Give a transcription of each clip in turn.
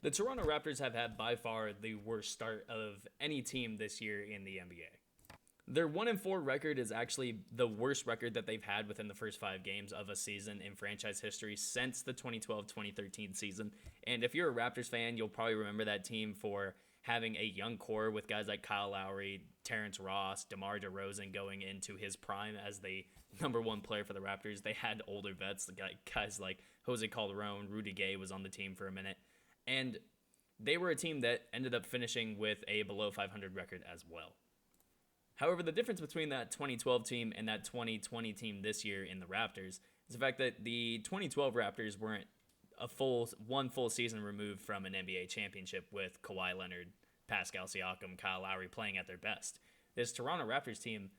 The Toronto Raptors have had by far the worst start of any team this year in the NBA. Their 1-4 record is actually the worst record that they've had within the first 5 games of a season in franchise history since the 2012-2013 season. And if you're a Raptors fan, you'll probably remember that team for having a young core with guys like Kyle Lowry, Terrence Ross, DeMar DeRozan going into his prime as the number one player for the Raptors. They had older vets, guys like Jose Calderon, Rudy Gay was on the team for a minute. And they were a team that ended up finishing with a below 500 record as well. However, the difference between that 2012 team and that 2020 team this year in the Raptors is the fact that the 2012 Raptors weren't one full season removed from an NBA championship with Kawhi Leonard, Pascal Siakam, Kyle Lowry playing at their best. This Toronto Raptors team,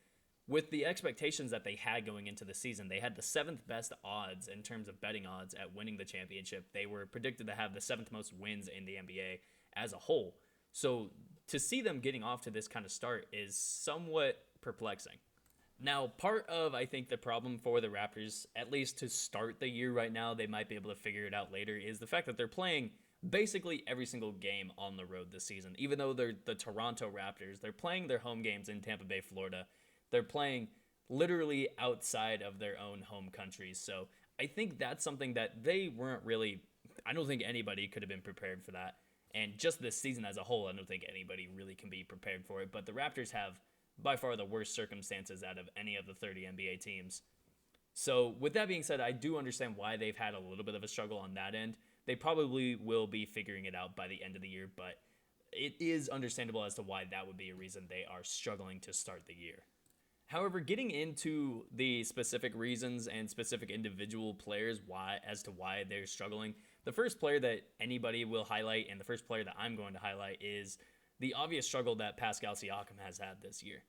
with the expectations that they had going into the season, they had the 7th best odds in terms of betting odds at winning the championship. They were predicted to have the 7th most wins in the NBA as a whole. So to see them getting off to this kind of start is somewhat perplexing. Now, part of, I think, the problem for the Raptors, at least to start the year right now, they might be able to figure it out later, is the fact that they're playing basically every single game on the road this season. Even though they're the Toronto Raptors, they're playing their home games in Tampa Bay, Florida. They're playing literally outside of their own home countries. So I think that's something that they weren't really, I don't think anybody could have been prepared for that. And just this season as a whole, I don't think anybody really can be prepared for it. But the Raptors have by far the worst circumstances out of any of the 30 NBA teams. So with that being said, I do understand why they've had a little bit of a struggle on that end. They probably will be figuring it out by the end of the year, but it is understandable as to why that would be a reason they are struggling to start the year. However, getting into the specific reasons and specific individual players as to why they're struggling, the first player that anybody will highlight and the first player that I'm going to highlight is the obvious struggle that Pascal Siakam has had this year.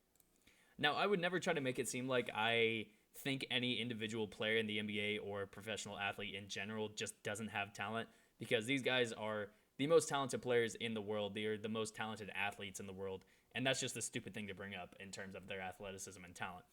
Now, I would never try to make it seem like I think any individual player in the NBA or professional athlete in general just doesn't have talent, because these guys are the most talented players in the world. They are the most talented athletes in the world. And that's just a stupid thing to bring up in terms of their athleticism and talent.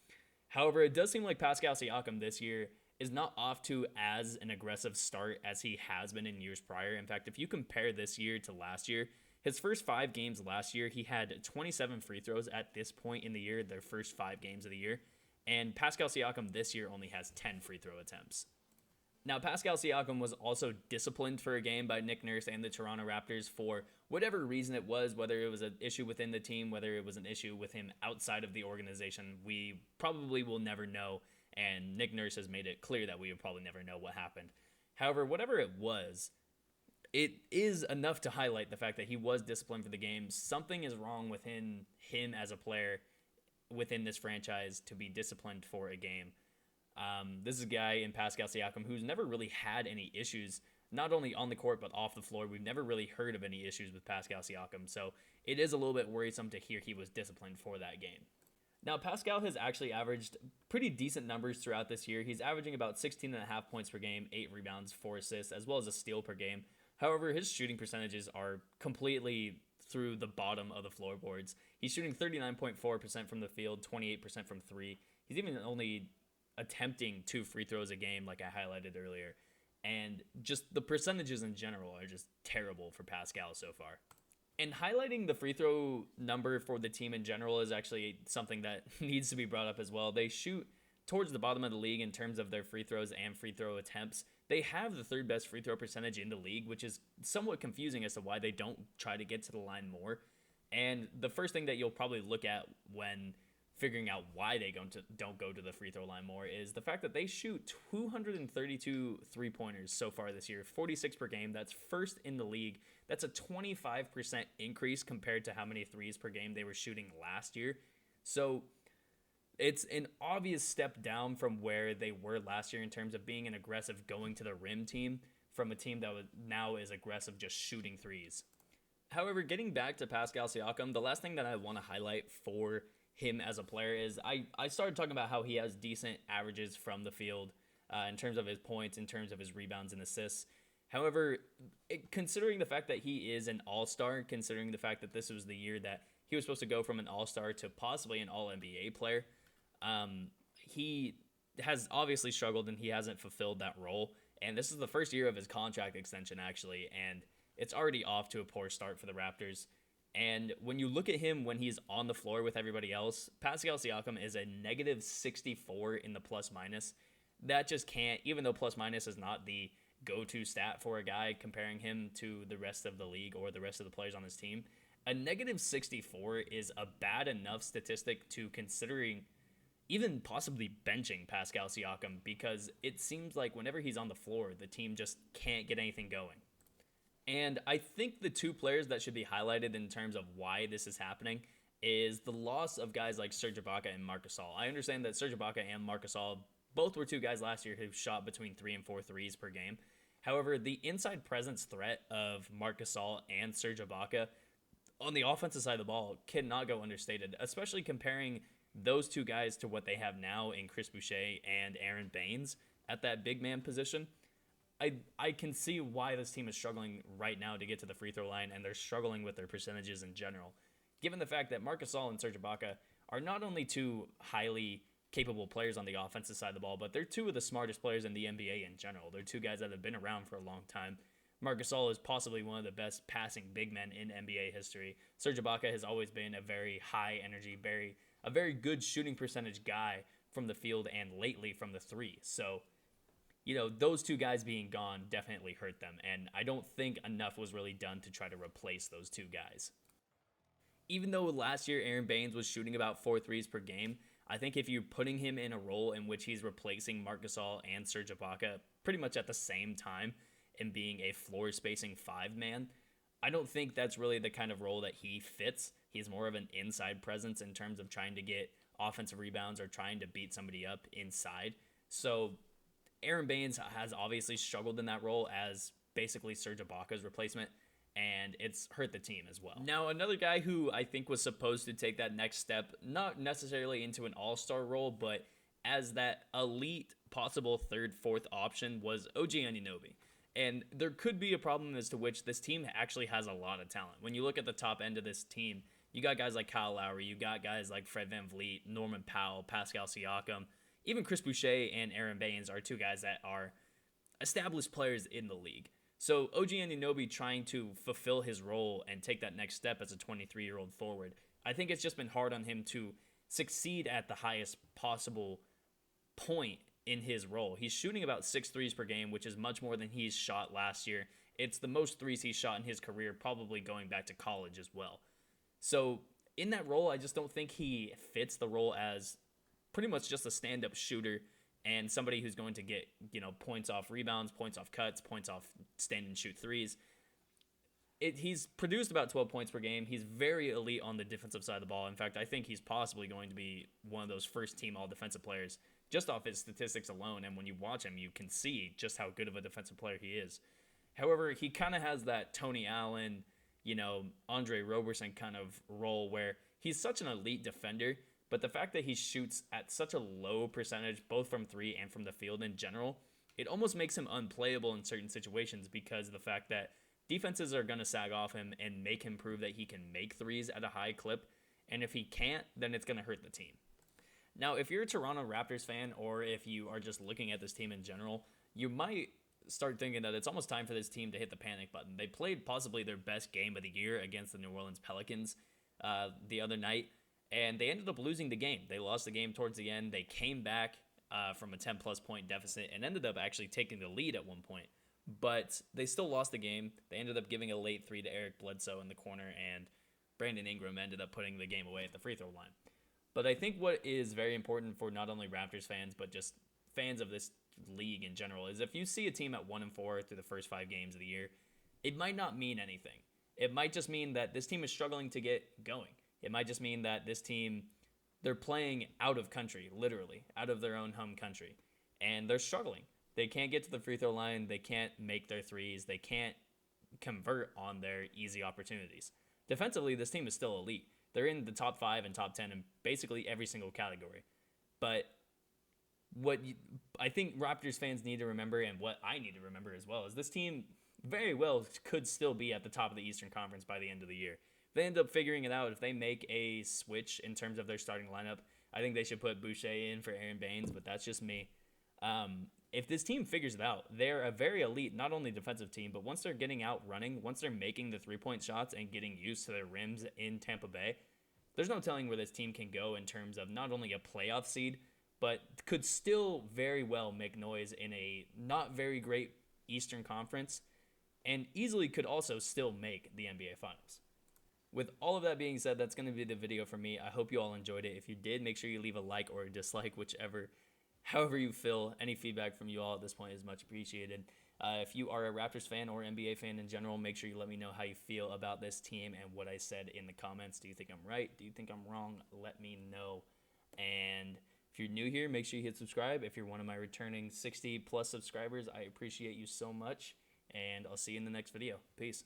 However, it does seem like Pascal Siakam this year is not off to as an aggressive start as he has been in years prior. In fact, if you compare this year to last year, his first 5 games last year, he had 27 free throws at this point in the year, their first 5 games of the year. And Pascal Siakam this year only has 10 free throw attempts. Now, Pascal Siakam was also disciplined for a game by Nick Nurse and the Toronto Raptors for whatever reason it was, whether it was an issue within the team, whether it was an issue with him outside of the organization. We probably will never know, and Nick Nurse has made it clear that we will probably never know what happened. However, whatever it was, it is enough to highlight the fact that he was disciplined for the game. Something is wrong within him as a player within this franchise to be disciplined for a game. This is a guy in Pascal Siakam who's never really had any issues, not only on the court but off the floor. We've never really heard of any issues with Pascal Siakam, so it is a little bit worrisome to hear he was disciplined for that game. Now, Pascal has actually averaged pretty decent numbers throughout this year. He's averaging about 16.5 points per game, 8 rebounds, 4 assists, as well as a steal per game. However, his shooting percentages are completely through the bottom of the floorboards. He's shooting 39.4% from the field, 28% from 3. He's even only attempting 2 free throws a game, like I highlighted earlier. And just the percentages in general are just terrible for Pascal so far. And highlighting the free throw number for the team in general is actually something that needs to be brought up as well. They shoot towards the bottom of the league in terms of their free throws and free throw attempts. They have the 3rd best free throw percentage in the league, which is somewhat confusing as to why they don't try to get to the line more. And the first thing that you'll probably look at when figuring out why they don't go to the free throw line more is the fact that they shoot 232 three-pointers so far this year, 46 per game. That's first in the league. That's a 25% increase compared to how many threes per game they were shooting last year. So it's an obvious step down from where they were last year in terms of being an aggressive going to the rim team from a team that now is aggressive just shooting threes. However, getting back to Pascal Siakam, the last thing that I want to highlight for him as a player is I started talking about how he has decent averages from the field in terms of his points, in terms of his rebounds and assists. However, considering the fact that he is an all-star, considering the fact that this was the year that he was supposed to go from an all-star to possibly an all-NBA player, he has obviously struggled and he hasn't fulfilled that role. And this is the first year of his contract extension, actually, and it's already off to a poor start for the Raptors. And when you look at him when he's on the floor with everybody else, Pascal Siakam is a negative 64 in the plus minus. That just can't, even though plus minus is not the go-to stat for a guy comparing him to the rest of the league or the rest of the players on his team, a negative 64 is a bad enough statistic to considering even possibly benching Pascal Siakam, because it seems like whenever he's on the floor, the team just can't get anything going. And I think the two players that should be highlighted in terms of why this is happening is the loss of guys like Serge Ibaka and Marc Gasol. I understand that Serge Ibaka and Marc Gasol both were two guys last year who shot between 3 and 4 threes per game. However, the inside presence threat of Marc Gasol and Serge Ibaka on the offensive side of the ball cannot go understated, especially comparing those two guys to what they have now in Chris Boucher and Aaron Baines at that big man position. I can see why this team is struggling right now to get to the free throw line, and they're struggling with their percentages in general. Given the fact that Marc Gasol and Serge Ibaka are not only two highly capable players on the offensive side of the ball, but they're two of the smartest players in the NBA in general. They're two guys that have been around for a long time. Marc Gasol is possibly one of the best passing big men in NBA history. Serge Ibaka has always been a very high energy, a very good shooting percentage guy from the field and lately from the three. So, those two guys being gone definitely hurt them, and I don't think enough was really done to try to replace those two guys. Even though last year Aaron Baines was shooting about 4 threes per game, I think if you're putting him in a role in which he's replacing Marc Gasol and Serge Ibaka pretty much at the same time and being a floor spacing 5-man, I don't think that's really the kind of role that he fits. He's more of an inside presence in terms of trying to get offensive rebounds or trying to beat somebody up inside. So Aaron Baines has obviously struggled in that role as basically Serge Ibaka's replacement, and it's hurt the team as well. Now, another guy who I think was supposed to take that next step, not necessarily into an all-star role, but as that elite possible third, fourth option, was OG Anunoby. And there could be a problem as to which this team actually has a lot of talent. When you look at the top end of this team, you got guys like Kyle Lowry, you got guys like Fred VanVleet, Norman Powell, Pascal Siakam. Even Chris Boucher and Aaron Baines are two guys that are established players in the league. So OG Anunoby trying to fulfill his role and take that next step as a 23-year-old forward, I think it's just been hard on him to succeed at the highest possible point in his role. He's shooting about 6 threes per game, which is much more than he's shot last year. It's the most threes he's shot in his career, probably going back to college as well. So in that role, I just don't think he fits the role as pretty much just a stand-up shooter and somebody who's going to get, points off rebounds, points off cuts, points off stand and shoot threes. He's produced about 12 points per game. He's very elite on the defensive side of the ball. In fact, I think he's possibly going to be one of those first-team all-defensive players just off his statistics alone. And when you watch him, you can see just how good of a defensive player he is. However, he kind of has that Tony Allen, Andre Roberson kind of role where he's such an elite defender, but the fact that he shoots at such a low percentage, both from 3 and from the field in general, it almost makes him unplayable in certain situations because of the fact that defenses are going to sag off him and make him prove that he can make threes at a high clip. And if he can't, then it's going to hurt the team. Now, if you're a Toronto Raptors fan, or if you are just looking at this team in general, you might start thinking that it's almost time for this team to hit the panic button. They played possibly their best game of the year against the New Orleans Pelicans the other night, and they ended up losing the game. They lost the game towards the end. They came back from a 10-plus point deficit and ended up actually taking the lead at one point. But they still lost the game. They ended up giving a late 3 to Eric Bledsoe in the corner, and Brandon Ingram ended up putting the game away at the free throw line. But I think what is very important for not only Raptors fans, but just fans of this league in general, is if you see a team at 1-4 through the first 5 games of the year, it might not mean anything. It might just mean that this team is struggling to get going. It might just mean that this team, they're playing out of country, literally, out of their own home country, and they're struggling. They can't get to the free throw line. They can't make their threes. They can't convert on their easy opportunities. Defensively, this team is still elite. They're in the top 5 and top 10 in basically every single category. But I think Raptors fans need to remember, and what I need to remember as well, is this team very well could still be at the top of the Eastern Conference by the end of the year. If they end up figuring it out, if they make a switch in terms of their starting lineup, I think they should put Boucher in for Aaron Baines, but that's just me. if this team figures it out, they're a very elite, not only defensive team, but once they're getting out running, once they're making the 3-point shots and getting used to their rims in Tampa Bay, there's no telling where this team can go in terms of not only a playoff seed, but could still very well make noise in a not very great Eastern Conference, and easily could also still make the NBA Finals. With all of that being said, that's going to be the video for me. I hope you all enjoyed it. If you did, make sure you leave a like or a dislike, however you feel. Any feedback from you all at this point is much appreciated. If you are a Raptors fan or NBA fan in general, make sure you let me know how you feel about this team and what I said in the comments. Do you think I'm right? Do you think I'm wrong? Let me know. And if you're new here, make sure you hit subscribe. If you're one of my returning 60 plus subscribers, I appreciate you so much. And I'll see you in the next video. Peace.